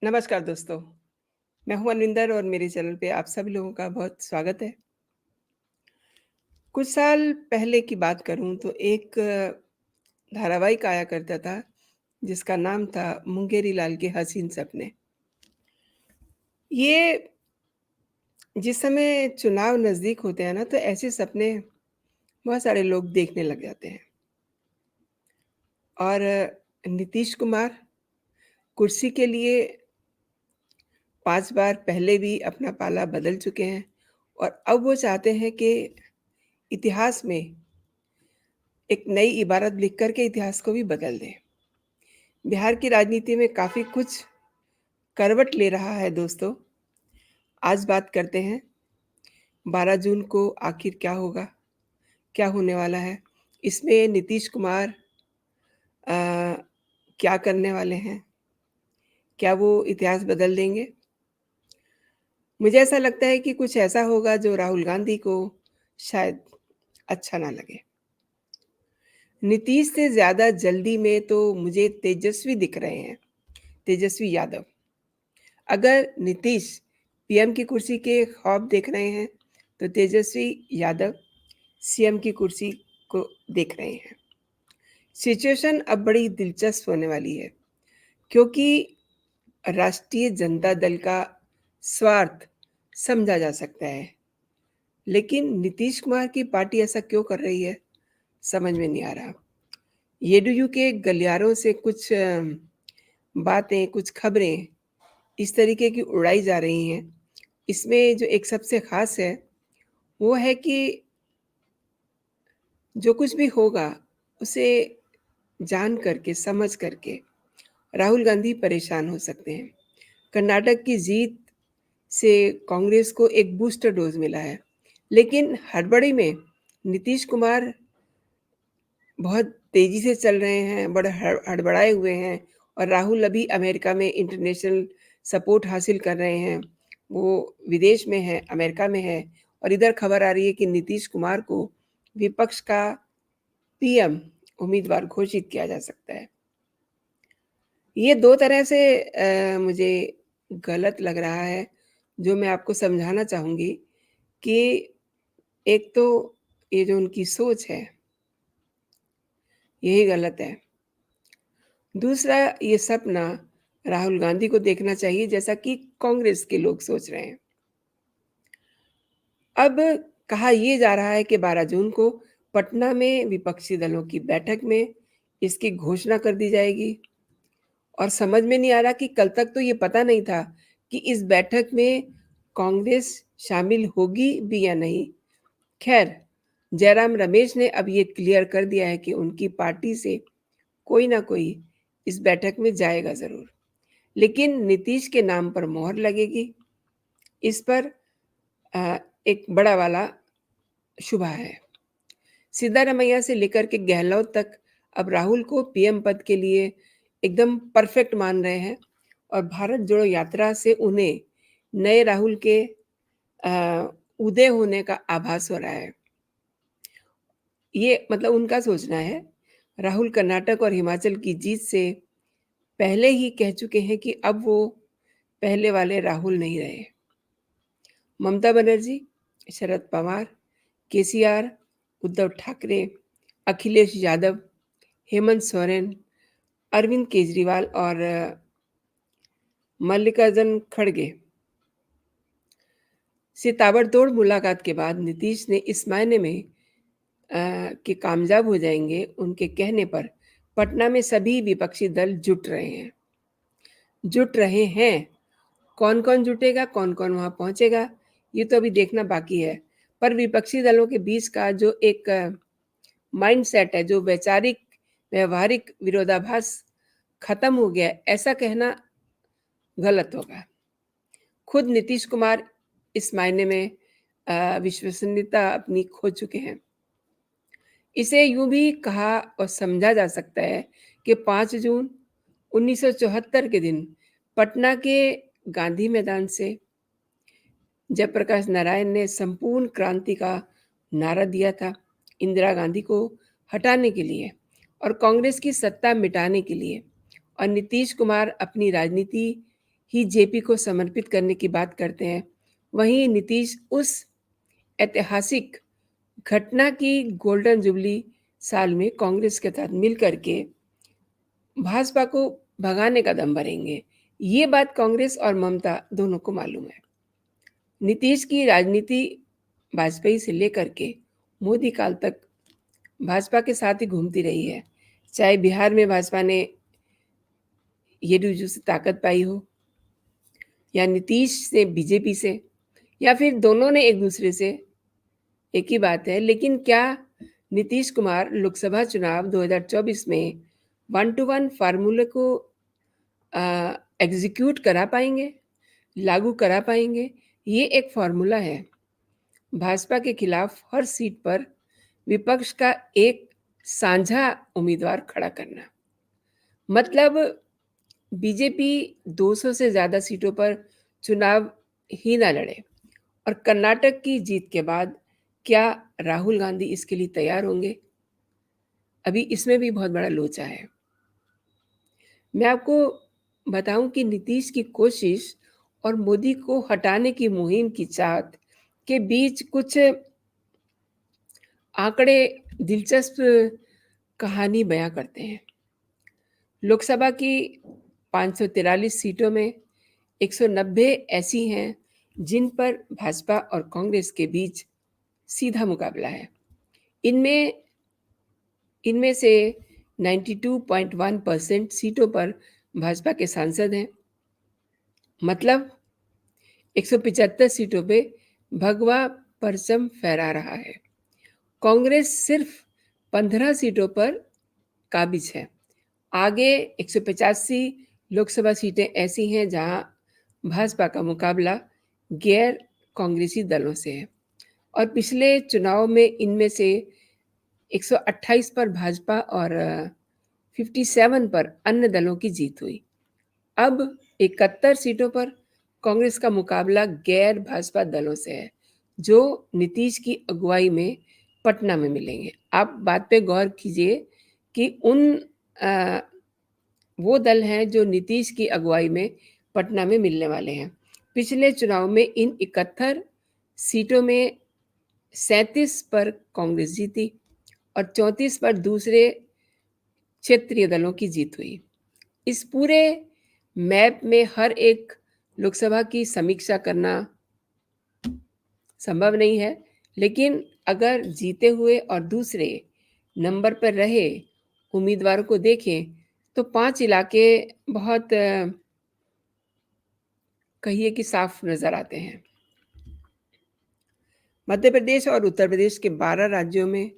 नमस्कार दोस्तों, मैं हूँ अनिंदर और मेरे चैनल पे आप सभी लोगों का बहुत स्वागत है। कुछ साल पहले की बात करूँ तो एक धारावाहिक आया करता था, जिसका नाम था मुंगेरी लाल के हसीन सपने। ये जिस समय चुनाव नज़दीक होते हैं ना, तो ऐसे सपने बहुत सारे लोग देखने लग जाते हैं और नीतीश कुमार कुर्सी के लिए 5 बार पहले भी अपना पाला बदल चुके हैं और अब वो चाहते हैं कि इतिहास में एक नई इबारत लिख कर के इतिहास को भी बदल दें। बिहार की राजनीति में काफ़ी कुछ करवट ले रहा है दोस्तों। आज बात करते हैं 12 जून को आखिर क्या होगा? क्या होने वाला है? इसमें नीतीश कुमार अ, क्या करने वाले हैं? क्या वो इतिहास बदल देंगे? मुझे ऐसा लगता है कि कुछ ऐसा होगा जो राहुल गांधी को शायद अच्छा ना लगे। नीतीश से ज़्यादा जल्दी में तो मुझे तेजस्वी दिख रहे हैं, तेजस्वी यादव। अगर नीतीश पीएम की कुर्सी के ख्वाब देख रहे हैं, तो तेजस्वी यादव सीएम की कुर्सी को देख रहे हैं। सिचुएशन अब बड़ी दिलचस्प होने वाली है, क्योंकि राष्ट्रीय जनता दल का स्वार्थ समझा जा सकता है, लेकिन नीतीश कुमार की पार्टी ऐसा क्यों कर रही है, समझ में नहीं आ रहा। येडीयू के गलियारों से कुछ बातें, कुछ खबरें इस तरीके की उड़ाई जा रही हैं। इसमें जो एक सबसे ख़ास है, वो है कि जो कुछ भी होगा, उसे जान करके, समझ करके राहुल गांधी परेशान हो सकते हैं। कर्नाटक की जीत से कांग्रेस को एक बूस्टर डोज़ मिला है, लेकिन हड़बड़ी में नीतीश कुमार बहुत तेज़ी से चल रहे हैं, बड़े हड़बड़ाए हुए हैं और राहुल अभी अमेरिका में इंटरनेशनल सपोर्ट हासिल कर रहे हैं। वो विदेश में हैं, अमेरिका में हैं और इधर खबर आ रही है कि नीतीश कुमार को विपक्ष का पीएम उम्मीदवार घोषित किया जा सकता है। ये 2 तरह से मुझे गलत लग रहा है, जो मैं आपको समझाना चाहूँगी कि एक तो ये जो उनकी सोच है, यही गलत है। दूसरा, ये सपना राहुल गांधी को देखना चाहिए जैसा कि कांग्रेस के लोग सोच रहे हैं। अब कहा ये जा रहा है कि 12 जून को पटना में विपक्षी दलों की बैठक में इसकी घोषणा कर दी जाएगी और समझ में नहीं आ रहा कि कल तक तो ये पता नहीं था कि इस बैठक में कांग्रेस शामिल होगी भी या नहीं। खैर, जयराम रमेश ने अब ये क्लियर कर दिया है कि उनकी पार्टी से कोई ना कोई इस बैठक में जाएगा ज़रूर, लेकिन नीतीश के नाम पर मोहर लगेगी। इस पर एक बड़ा वाला शुभा है। सिद्धारमैया से लेकर के गहलोत तक अब राहुल को पीएम पद के लिए एकदम परफेक्ट मान रहे हैं और भारत जोड़ो यात्रा से उन्हें नए राहुल के उदय होने का आभास हो रहा है। ये मतलब उनका सोचना है। राहुल कर्नाटक और हिमाचल की जीत से पहले ही कह चुके हैं कि अब वो पहले वाले राहुल नहीं रहे। ममता बनर्जी, शरद पवार, केसीआर, उद्धव ठाकरे, अखिलेश यादव, हेमंत सोरेन, अरविंद केजरीवाल और मल्लिकार्जुन खड़गे से ताबड़तोड़ मुलाकात के बाद नीतीश ने इस मायने में कि कामयाब हो जाएंगे, उनके कहने पर पटना में सभी विपक्षी दल जुट रहे हैं। कौन-कौन जुटेगा, कौन-कौन वहाँ पहुँचेगा, ये तो अभी देखना बाकी है। पर विपक्षी दलों के बीच का जो एक माइंडसेट है, जो वैचारिक व्यावहारिक विरोधाभास खत्म हो गया है, ऐसा कहना गलत होगा। खुद नीतीश कुमार इस मायने में विश्वसनीयता अपनी खो चुके हैं। इसे यूँ भी कहा और समझा जा सकता है कि 5 जून 1974 के दिन पटना के गांधी मैदान से जयप्रकाश नारायण ने संपूर्ण क्रांति का नारा दिया था, इंदिरा गांधी को हटाने के लिए और कांग्रेस की सत्ता मिटाने के लिए। और नीतीश कुमार अपनी राजनीति ही जेपी को समर्पित करने की बात करते हैं, वहीं नीतीश उस ऐतिहासिक घटना की गोल्डन जुबली साल में कांग्रेस के साथ मिलकर के भाजपा को भगाने का दम भरेंगे। ये बात कांग्रेस और ममता दोनों को मालूम है। नीतीश की राजनीति वाजपेयी से लेकर के मोदी काल तक भाजपा के साथ ही घूमती रही है। चाहे बिहार में भाजपा ने येदियुरप्पा से ताकत पाई हो, या नीतीश से बीजेपी से, या फिर दोनों ने एक दूसरे से, एक ही बात है। लेकिन क्या नीतीश कुमार लोकसभा चुनाव 2024 में 1 to 1 फार्मूले को एग्जीक्यूट करा पाएंगे, लागू करा पाएंगे? ये एक फार्मूला है, भाजपा के खिलाफ हर सीट पर विपक्ष का एक साझा उम्मीदवार खड़ा करना। मतलब बीजेपी 200 से ज़्यादा सीटों पर चुनाव ही ना लड़े, और कर्नाटक की जीत के बाद क्या राहुल गांधी इसके लिए तैयार होंगे? अभी इसमें भी बहुत बड़ा लोचा है। मैं आपको बताऊं कि नीतीश की कोशिश और मोदी को हटाने की मुहिम की चाहत के बीच कुछ आंकड़े दिलचस्प कहानी बयां करते हैं। लोकसभा की 543 सीटों में 190 ऐसी हैं जिन पर भाजपा और कांग्रेस के बीच सीधा मुकाबला है। इनमें इनमें से 92.1% सीटों पर भाजपा के सांसद हैं। मतलब 175 सीटों पे भगवा परचम फहरा रहा है। कांग्रेस सिर्फ 15 सीटों पर काबिज है। आगे 185 लोकसभा सीटें ऐसी हैं जहां भाजपा का मुकाबला गैर कांग्रेसी दलों से है, और पिछले चुनाव में इनमें से 128 पर भाजपा और 57 पर अन्य दलों की जीत हुई। अब 71 सीटों पर कांग्रेस का मुकाबला गैर भाजपा दलों से है, जो नीतीश की अगुवाई में पटना में मिलेंगे। आप बात पे गौर कीजिए कि वो दल हैं जो नीतीश की अगुवाई में पटना में मिलने वाले हैं। पिछले चुनाव में इन 71 सीटों में 37 पर कांग्रेस जीती और 34 पर दूसरे क्षेत्रीय दलों की जीत हुई। इस पूरे मैप में हर एक लोकसभा की समीक्षा करना संभव नहीं है, लेकिन अगर जीते हुए और दूसरे नंबर पर रहे उम्मीदवारों को देखें तो 5 इलाके बहुत कहिए कि साफ नजर आते हैं। मध्य प्रदेश और उत्तर प्रदेश के 12 राज्यों में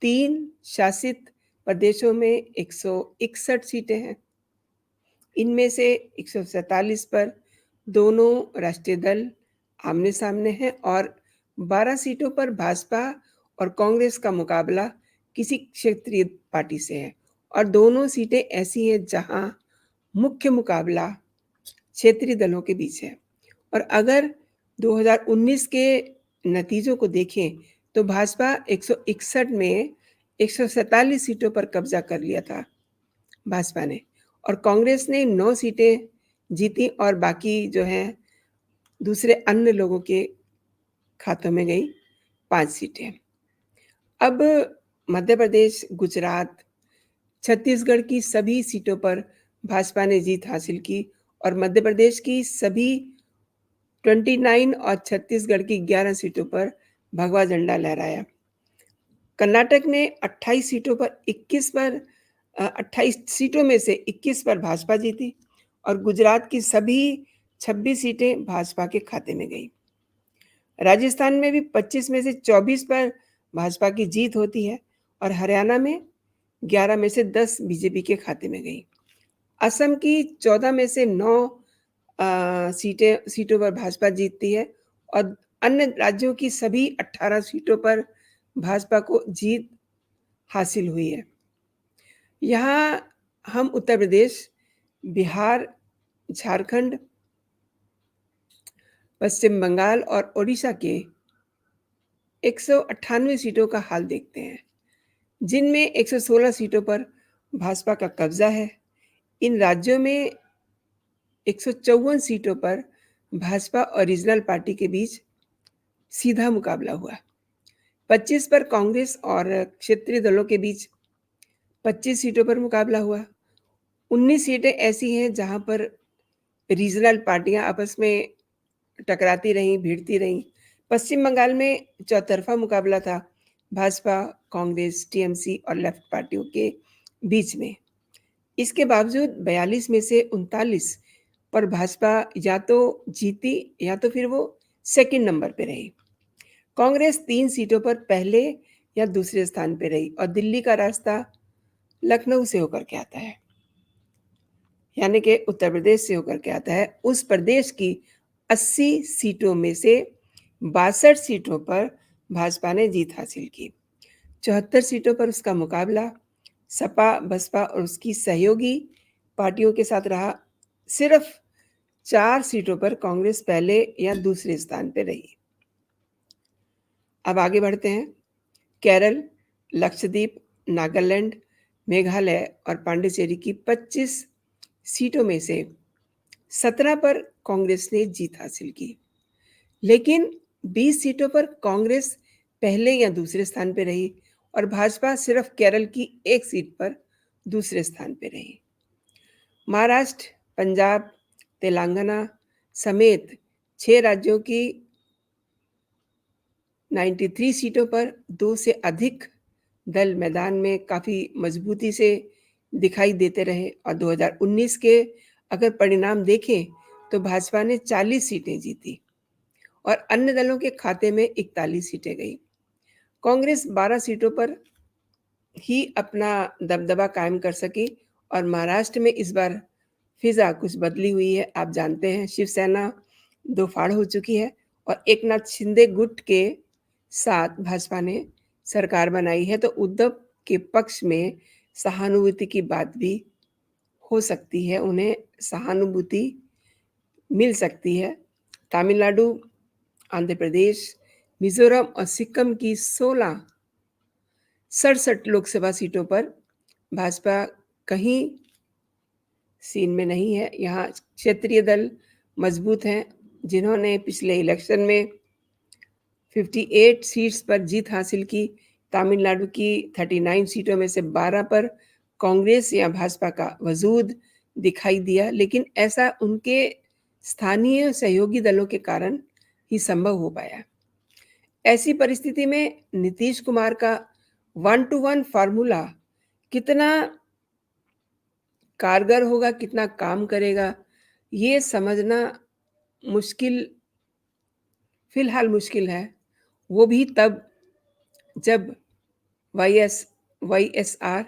3 शासित प्रदेशों में 161 सीटें हैं। इनमें से 147 पर दोनों राष्ट्रीय दल आमने सामने हैं, और 12 सीटों पर भाजपा और कांग्रेस का मुकाबला किसी क्षेत्रीय पार्टी से है, और दोनों सीटें ऐसी हैं जहां मुख्य मुकाबला क्षेत्रीय दलों के बीच है। और अगर 2019 के नतीजों को देखें तो भाजपा 161 में 147 सीटों पर कब्जा कर लिया था भाजपा ने, और कांग्रेस ने 9 सीटें जीती और बाकी जो हैं दूसरे अन्य लोगों के खातों में गई 5 सीटें। अब मध्य प्रदेश, गुजरात, छत्तीसगढ़ की सभी सीटों पर भाजपा ने जीत हासिल की, और मध्य प्रदेश की सभी 29 और छत्तीसगढ़ की 11 सीटों पर भगवा झंडा लहराया। कर्नाटक ने 28 सीटों पर 21 पर 28 सीटों में से 21 पर भाजपा जीती, और गुजरात की सभी 26 सीटें भाजपा के खाते में गई। राजस्थान में भी 25 में से 24 पर भाजपा की जीत होती है, और हरियाणा में 11 में से 10 बीजेपी के खाते में गई। असम की 14 में से 9 सीटों पर भाजपा जीतती है, और अन्य राज्यों की सभी 18 सीटों पर भाजपा को जीत हासिल हुई है। यहाँ हम उत्तर प्रदेश, बिहार, झारखंड, पश्चिम बंगाल और ओडिशा के 198 सीटों का हाल देखते हैं, जिनमें 116 सीटों पर भाजपा का कब्जा है। इन राज्यों में 154 सीटों पर भाजपा और रीजनल पार्टी के बीच सीधा मुकाबला हुआ। 25 पर कांग्रेस और क्षेत्रीय दलों के बीच 25 सीटों पर मुकाबला हुआ। 19 सीटें ऐसी हैं जहां पर रीजनल पार्टियां आपस में टकराती रहीं, भिड़ती रहीं। पश्चिम बंगाल में चौतरफा मुकाबला था भाजपा, कांग्रेस, टीएमसी और लेफ्ट पार्टियों के बीच में। इसके बावजूद 42 में से 39 पर भाजपा या तो जीती या तो फिर वो सेकंड नंबर पे रही। कांग्रेस 3 सीटों पर पहले या दूसरे स्थान पे रही और दिल्ली का रास्ता लखनऊ से होकर के आता है, यानी कि उत्तर प्रदेश से होकर के आता है। उस प्रदेश की 80 सीटों में से 62 सीटों पर भाजपा ने जीत हासिल की। 74 सीटों पर उसका मुकाबला सपा, बसपा और उसकी सहयोगी पार्टियों के साथ रहा। सिर्फ 4 सीटों पर कांग्रेस पहले या दूसरे स्थान पर रही। अब आगे बढ़ते हैं। केरल, लक्षद्वीप, नागालैंड, मेघालय और पांडिचेरी की 25 सीटों में से 17 पर कांग्रेस ने जीत हासिल की, लेकिन 20 सीटों पर कांग्रेस पहले या दूसरे स्थान पर रही और भाजपा सिर्फ केरल की एक सीट पर दूसरे स्थान पर रही। महाराष्ट्र, पंजाब, तेलंगाना समेत 6 राज्यों की 93 सीटों पर 2 से अधिक दल मैदान में काफ़ी मजबूती से दिखाई देते रहे और 2019 के अगर परिणाम देखें तो भाजपा ने 40 सीटें जीती और अन्य दलों के खाते में 41 सीटें गई। कांग्रेस 12 सीटों पर ही अपना दबदबा कायम कर सकी और महाराष्ट्र में इस बार फिजा कुछ बदली हुई है। आप जानते हैं शिवसेना दो फाड़ हो चुकी है और एकनाथ शिंदे गुट के साथ भाजपा ने सरकार बनाई है, तो उद्धव के पक्ष में सहानुभूति की बात भी हो सकती है, उन्हें सहानुभूति मिल सकती है। तमिलनाडु, आंध्र प्रदेश, मिजोरम और सिक्किम की 67 लोकसभा सीटों पर भाजपा कहीं सीन में नहीं है। यहाँ क्षेत्रीय दल मजबूत हैं, जिन्होंने पिछले इलेक्शन में 58 सीट्स पर जीत हासिल की। तमिलनाडु की 39 सीटों में से 12 पर कांग्रेस या भाजपा का वजूद दिखाई दिया, लेकिन ऐसा उनके स्थानीय सहयोगी दलों के कारण ही संभव हो पाया। ऐसी परिस्थिति में नीतीश कुमार का 1 to 1 फार्मूला कितना कारगर होगा, कितना काम करेगा, ये समझना मुश्किल, फिलहाल मुश्किल है। वो भी तब जब वाईएसआर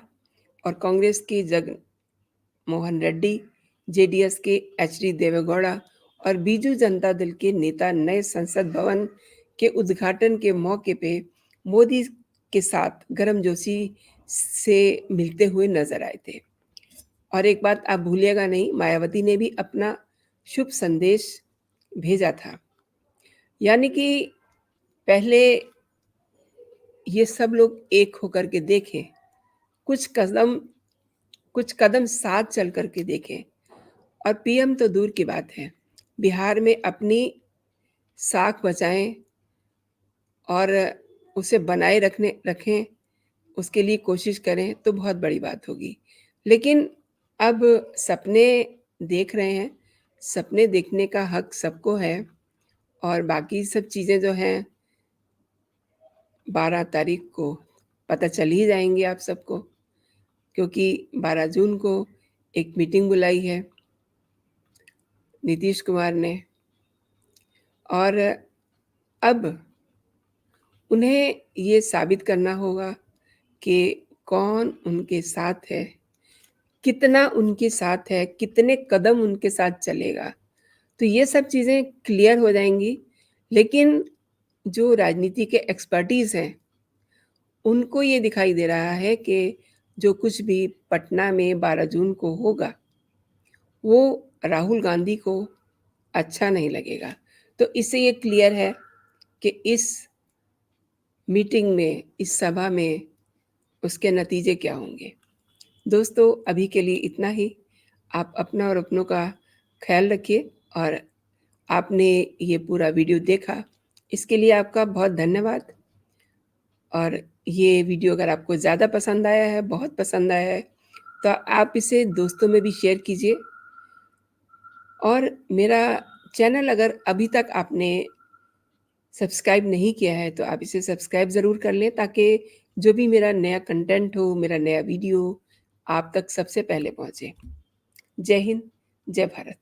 और कांग्रेस के जगनमोहन रेड्डी, जेडीएस के एचडी देवेगौड़ा और बीजू जनता दल के नेता नए संसद भवन के उद्घाटन के मौके पे मोदी के साथ गर्मजोशी से मिलते हुए नजर आए थे। और एक बात आप भूलिएगा नहीं, मायावती ने भी अपना शुभ संदेश भेजा था, यानी कि पहले ये सब लोग एक होकर के देखें, कुछ कदम साथ चल करके देखें। और पीएम तो दूर की बात है, बिहार में अपनी साख बचाएं और उसे बनाए रखें, उसके लिए कोशिश करें तो बहुत बड़ी बात होगी। लेकिन अब सपने देख रहे हैं, सपने देखने का हक सबको है और बाकी सब चीज़ें जो हैं 12 तारीख को पता चल ही जाएंगी आप सबको, क्योंकि 12 जून को एक मीटिंग बुलाई है नीतीश कुमार ने और अब उन्हें ये साबित करना होगा कि कौन उनके साथ है, कितना उनके साथ है, कितने कदम उनके साथ चलेगा। तो ये सब चीज़ें क्लियर हो जाएंगी। लेकिन जो राजनीति के एक्सपर्टीज हैं, उनको ये दिखाई दे रहा है कि जो कुछ भी पटना में 12 जून को होगा वो राहुल गांधी को अच्छा नहीं लगेगा। तो इससे ये क्लियर है कि इस मीटिंग में, इस सभा में उसके नतीजे क्या होंगे। दोस्तों, अभी के लिए इतना ही। आप अपना और अपनों का ख़्याल रखिए और आपने ये पूरा वीडियो देखा, इसके लिए आपका बहुत धन्यवाद। और ये वीडियो अगर आपको ज़्यादा पसंद आया है, बहुत पसंद आया है, तो आप इसे दोस्तों में भी शेयर कीजिए। और मेरा चैनल अगर अभी तक आपने सब्सक्राइब नहीं किया है, तो आप इसे सब्सक्राइब ज़रूर कर लें ताकि जो भी मेरा नया कंटेंट हो, मेरा नया वीडियो आप तक सबसे पहले पहुँचे। जय हिंद, जय भारत।